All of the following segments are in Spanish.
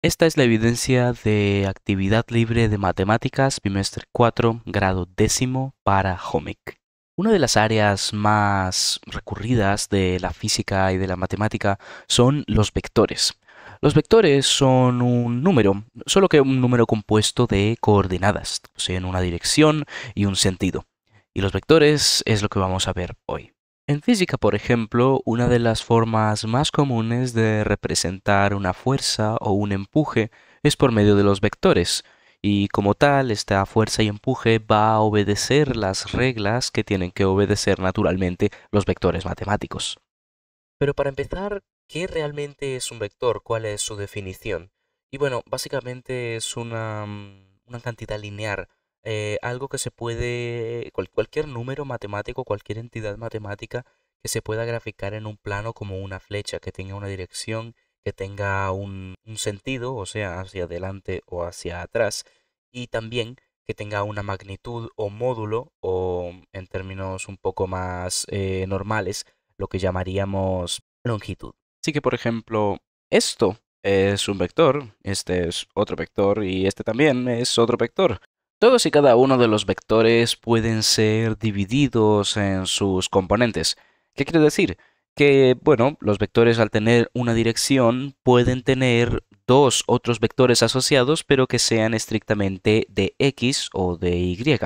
Esta es la evidencia de actividad libre de matemáticas, bimestre 4, grado décimo para HOMIC. Una de las áreas más recurridas de la física y de la matemática son los vectores. Los vectores son un número, solo que un número compuesto de coordenadas, o sea, en una dirección y un sentido. Y los vectores es lo que vamos a ver hoy. En física, por ejemplo, una de las formas más comunes de representar una fuerza o un empuje es por medio de los vectores, y como tal, esta fuerza y empuje va a obedecer las reglas que tienen que obedecer naturalmente los vectores matemáticos. Pero para empezar, ¿qué realmente es un vector? ¿Cuál es su definición? Y bueno, básicamente es una cantidad lineal, algo que se puede, cualquier número matemático, cualquier entidad matemática que se pueda graficar en un plano como una flecha, que tenga una dirección, que tenga un sentido, o sea, hacia adelante o hacia atrás, y también que tenga una magnitud o módulo, o en términos un poco más normales, lo que llamaríamos longitud. Así que, por ejemplo, esto es un vector, este es otro vector y este también es otro vector. Todos y cada uno de los vectores pueden ser divididos en sus componentes. ¿Qué quiere decir? Que, bueno, los vectores al tener una dirección pueden tener dos otros vectores asociados, pero que sean estrictamente de X o de Y.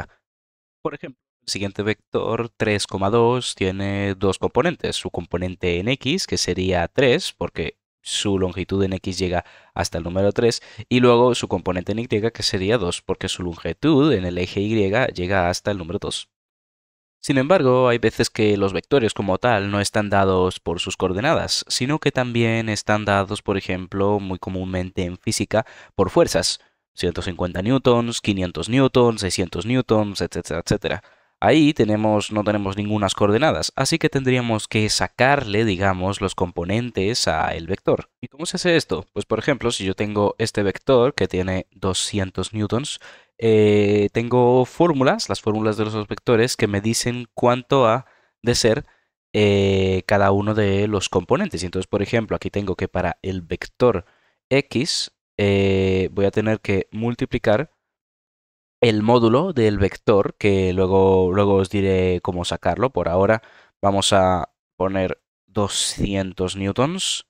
Por ejemplo, el siguiente vector 3,2 tiene dos componentes, su componente en X, que sería 3, porque su longitud en X llega hasta el número 3, y luego su componente en Y, que sería 2, porque su longitud en el eje Y llega hasta el número 2. Sin embargo, hay veces que los vectores como tal no están dados por sus coordenadas, sino que también están dados, por ejemplo, muy comúnmente en física, por fuerzas. 150 newtons, 500 newtons, 600 newtons, etcétera, etcétera. Ahí no tenemos ninguna coordenadas, así que tendríamos que sacarle, digamos, los componentes a el vector. ¿Y cómo se hace esto? Pues por ejemplo, si yo tengo este vector que tiene 200 newtons, tengo fórmulas, las fórmulas de los vectores, que me dicen cuánto ha de ser cada uno de los componentes. Y entonces, por ejemplo, aquí tengo que para el vector x voy a tener que multiplicar el módulo del vector, que luego os diré cómo sacarlo. Por ahora vamos a poner 200 newtons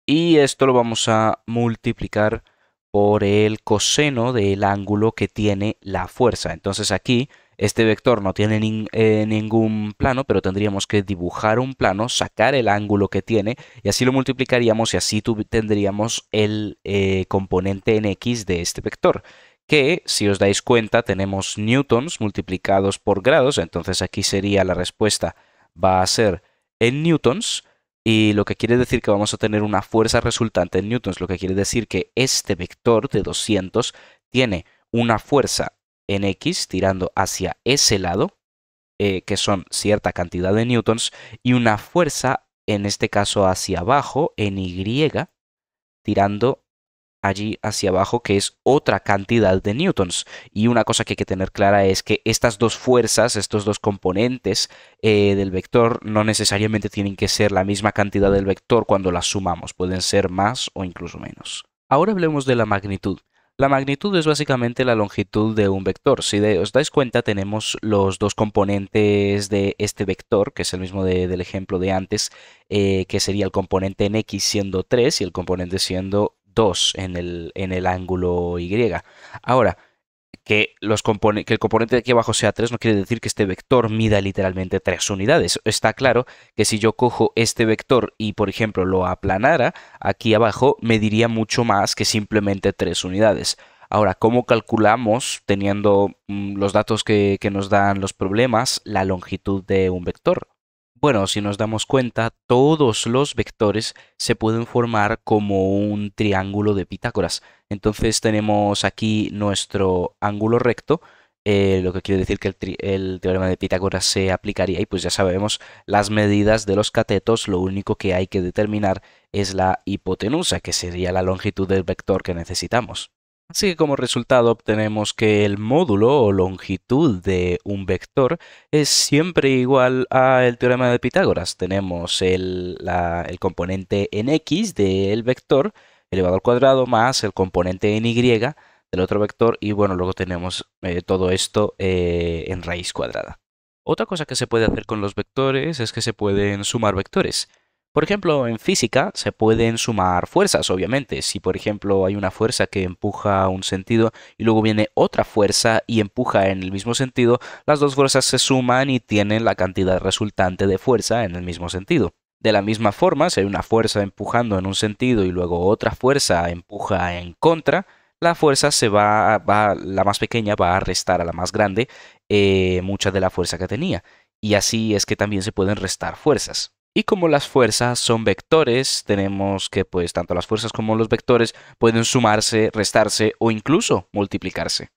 y esto lo vamos a multiplicar por el coseno del ángulo que tiene la fuerza. Entonces aquí este vector no tiene ningún plano, pero tendríamos que dibujar un plano, sacar el ángulo que tiene y así lo multiplicaríamos y así tendríamos el componente en X de este vector. Que si os dais cuenta tenemos newtons multiplicados por grados, entonces aquí sería la respuesta va a ser en newtons. Y lo que quiere decir que vamos a tener una fuerza resultante en newtons, lo que quiere decir que este vector de 200 tiene una fuerza en X tirando hacia ese lado, que son cierta cantidad de newtons, y una fuerza, en este caso hacia abajo, en Y, tirando allí hacia abajo, que es otra cantidad de newtons. Y una cosa que hay que tener clara es que estas dos fuerzas, estos dos componentes del vector, no necesariamente tienen que ser la misma cantidad del vector cuando las sumamos, pueden ser más o incluso menos. Ahora hablemos de la magnitud. La magnitud es básicamente la longitud de un vector. Si os dais cuenta, tenemos los dos componentes de este vector, que es el mismo del ejemplo de antes, que sería el componente en X siendo 3 y el componente siendo 2 en el ángulo Y. Ahora, que el componente de aquí abajo sea 3 no quiere decir que este vector mida literalmente 3 unidades. Está claro que si yo cojo este vector y, por ejemplo, lo aplanara, aquí abajo mediría mucho más que simplemente 3 unidades. Ahora, ¿cómo calculamos, teniendo los datos que nos dan los problemas, la longitud de un vector? Bueno, si nos damos cuenta, todos los vectores se pueden formar como un triángulo de Pitágoras. Entonces tenemos aquí nuestro ángulo recto, lo que quiere decir que el teorema de Pitágoras se aplicaría y pues ya sabemos las medidas de los catetos, lo único que hay que determinar es la hipotenusa, que sería la longitud del vector que necesitamos. Así que como resultado obtenemos que el módulo o longitud de un vector es siempre igual al teorema de Pitágoras. Tenemos el componente en X del vector elevado al cuadrado más el componente en y del otro vector y bueno, luego tenemos todo esto en raíz cuadrada. Otra cosa que se puede hacer con los vectores es que se pueden sumar vectores. Por ejemplo, en física se pueden sumar fuerzas, obviamente. Si, por ejemplo, hay una fuerza que empuja un sentido y luego viene otra fuerza y empuja en el mismo sentido, las dos fuerzas se suman y tienen la cantidad resultante de fuerza en el mismo sentido. De la misma forma, si hay una fuerza empujando en un sentido y luego otra fuerza empuja en contra, la fuerza la más pequeña va a restar a la más grande mucha de la fuerza que tenía. Y así es que también se pueden restar fuerzas. Y como las fuerzas son vectores, tenemos que pues tanto las fuerzas como los vectores pueden sumarse, restarse o incluso multiplicarse.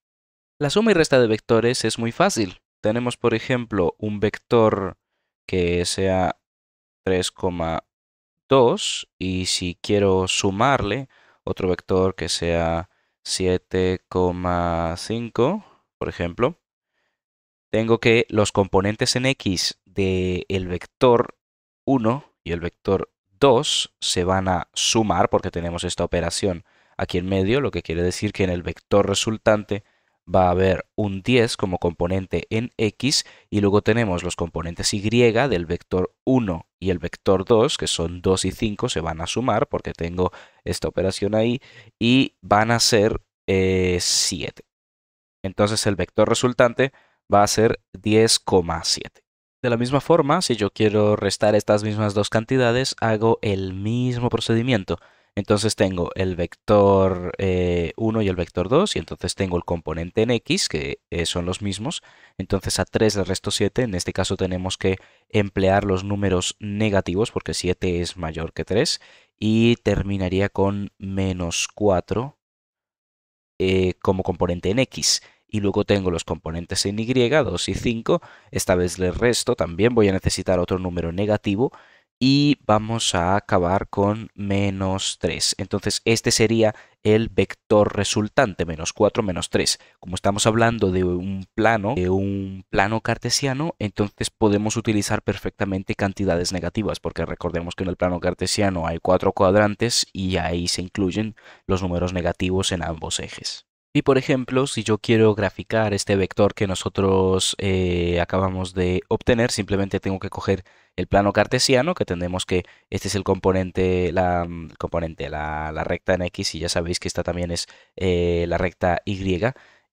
La suma y resta de vectores es muy fácil. Tenemos, por ejemplo, un vector que sea 3,2 y si quiero sumarle otro vector que sea 7,5, por ejemplo, tengo que los componentes en x del vector 1 y el vector 2 se van a sumar porque tenemos esta operación aquí en medio, lo que quiere decir que en el vector resultante va a haber un 10 como componente en x y luego tenemos los componentes y del vector 1 y el vector 2, que son 2 y 5, se van a sumar porque tengo esta operación ahí y van a ser 7. Entonces el vector resultante va a ser 10,7. De la misma forma, si yo quiero restar estas mismas dos cantidades, hago el mismo procedimiento. Entonces tengo el vector 1 y el vector 2, y entonces tengo el componente en x, que son los mismos. Entonces a 3 le resto 7. En este caso tenemos que emplear los números negativos, porque 7 es mayor que 3. Y terminaría con menos 4 como componente en x. Y luego tengo los componentes en y, 2 y 5. Esta vez le resto, también voy a necesitar otro número negativo. Y vamos a acabar con menos 3. Entonces este sería el vector resultante, menos 4 menos 3. Como estamos hablando de un plano cartesiano, entonces podemos utilizar perfectamente cantidades negativas, porque recordemos que en el plano cartesiano hay 4 cuadrantes y ahí se incluyen los números negativos en ambos ejes. Y por ejemplo, si yo quiero graficar este vector que nosotros acabamos de obtener, simplemente tengo que coger el plano cartesiano, que tenemos que este es el componente, la recta en X, y ya sabéis que esta también es la recta Y.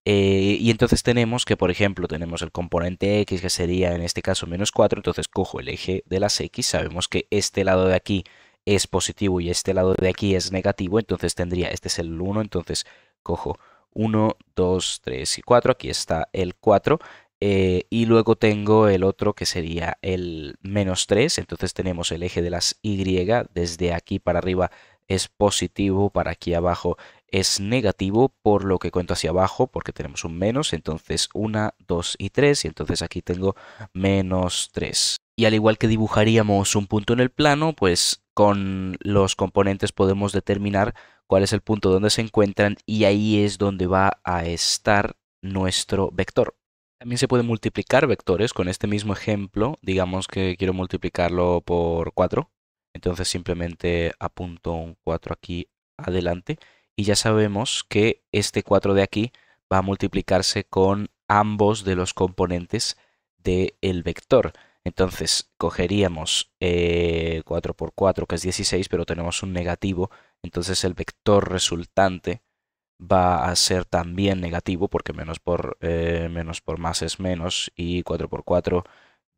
Y entonces tenemos que, por ejemplo, tenemos el componente X, que sería en este caso menos 4, entonces cojo el eje de las X, sabemos que este lado de aquí es positivo y este lado de aquí es negativo, entonces tendría, este es el 1, entonces cojo 1, 2, 3 y 4. Aquí está el 4. Y luego tengo el otro que sería el menos 3. Entonces tenemos el eje de las Y. Desde aquí para arriba es positivo, para aquí abajo es negativo, por lo que cuento hacia abajo, porque tenemos un menos. Entonces 1, 2 y 3. Y entonces aquí tengo menos 3. Y al igual que dibujaríamos un punto en el plano, pues con los componentes podemos determinar cuál es el punto donde se encuentran y ahí es donde va a estar nuestro vector. También se pueden multiplicar vectores con este mismo ejemplo. Digamos que quiero multiplicarlo por 4. Entonces simplemente apunto un 4 aquí adelante y ya sabemos que este 4 de aquí va a multiplicarse con ambos de los componentes del vector. Entonces cogeríamos 4 por 4, que es 16, pero tenemos un negativo. Entonces el vector resultante va a ser también negativo, porque menos por más es menos. Y 4 por 4,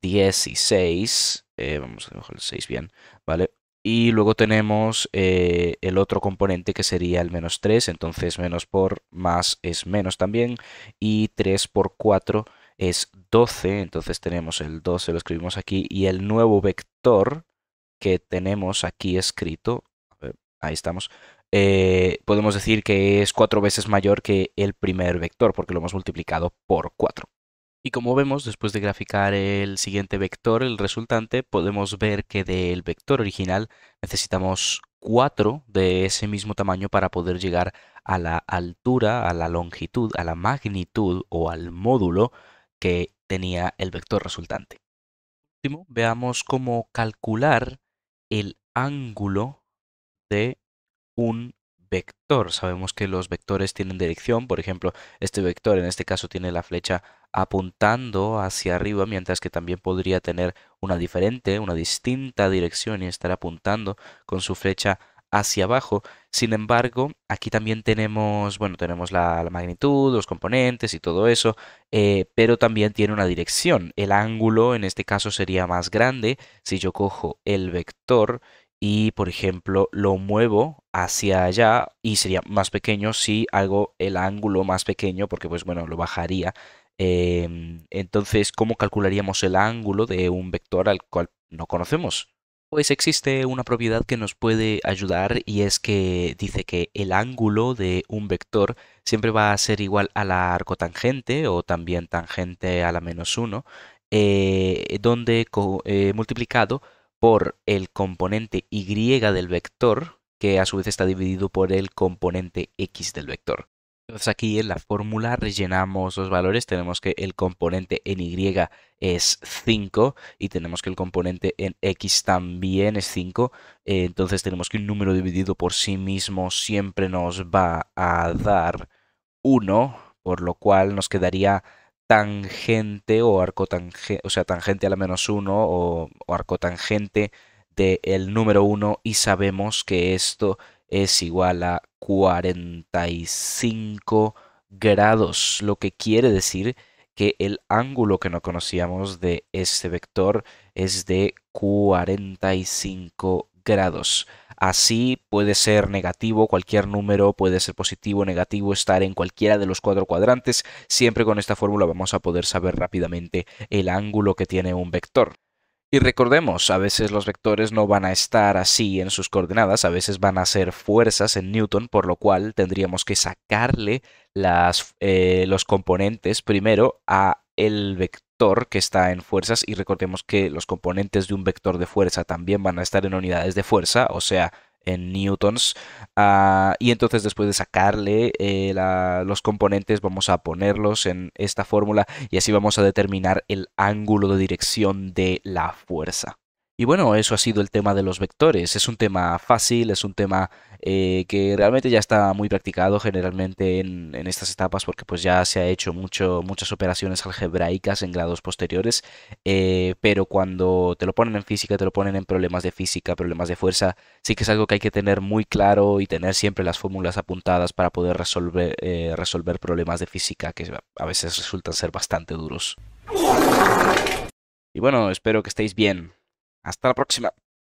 16. Vamos a dibujar el 6 bien, ¿vale? Y luego tenemos el otro componente que sería el menos 3. Entonces menos por más es menos también. Y 3 por 4 es 12, entonces tenemos el 12, lo escribimos aquí, y el nuevo vector que tenemos aquí escrito, a ver, ahí estamos, podemos decir que es 4 veces mayor que el primer vector, porque lo hemos multiplicado por 4. Y como vemos, después de graficar el siguiente vector, el resultante, podemos ver que del vector original necesitamos 4 de ese mismo tamaño para poder llegar a la altura, a la longitud, a la magnitud o al módulo que tenía el vector resultante. Por último, veamos cómo calcular el ángulo de un vector. Sabemos que los vectores tienen dirección, por ejemplo, este vector en este caso tiene la flecha apuntando hacia arriba, mientras que también podría tener una diferente, una distinta dirección y estar apuntando con su flecha hacia abajo. Sin embargo, aquí también tenemos, bueno, tenemos la magnitud, los componentes y todo eso, pero también tiene una dirección. El ángulo en este caso sería más grande si yo cojo el vector y, por ejemplo, lo muevo hacia allá, y sería más pequeño si hago el ángulo más pequeño, porque pues bueno, lo bajaría. Entonces, ¿cómo calcularíamos el ángulo de un vector al cual no conocemos? Pues existe una propiedad que nos puede ayudar, y es que dice que el ángulo de un vector siempre va a ser igual a la arcotangente o también tangente a la -1, donde multiplicado por el componente y del vector, que a su vez está dividido por el componente x del vector. Entonces aquí en la fórmula rellenamos los valores. Tenemos que el componente en y es 5 y tenemos que el componente en x también es 5. Entonces tenemos que un número dividido por sí mismo siempre nos va a dar 1, por lo cual nos quedaría tangente o arcotangente, o sea, tangente a la -1 o arcotangente del número 1, y sabemos que esto es igual a 45 grados, lo que quiere decir que el ángulo que no conocíamos de este vector es de 45 grados. Así puede ser negativo, cualquier número puede ser positivo o negativo, estar en cualquiera de los 4 cuadrantes. Siempre con esta fórmula vamos a poder saber rápidamente el ángulo que tiene un vector. Y recordemos, a veces los vectores no van a estar así en sus coordenadas, a veces van a ser fuerzas en Newton, por lo cual tendríamos que sacarle los componentes primero a el vector que está en fuerzas, y recordemos que los componentes de un vector de fuerza también van a estar en unidades de fuerza, o sea, en newtons. Y entonces después de sacarle los componentes vamos a ponerlos en esta fórmula, y así vamos a determinar el ángulo de dirección de la fuerza. Y bueno, eso ha sido el tema de los vectores. Es un tema fácil, es un tema que realmente ya está muy practicado generalmente en estas etapas, porque pues ya se ha hecho muchas operaciones algebraicas en grados posteriores, pero cuando te lo ponen en física, te lo ponen en problemas de física, problemas de fuerza, sí que es algo que hay que tener muy claro y tener siempre las fórmulas apuntadas para poder resolver problemas de física que a veces resultan ser bastante duros. Y bueno, espero que estéis bien. Hasta la próxima.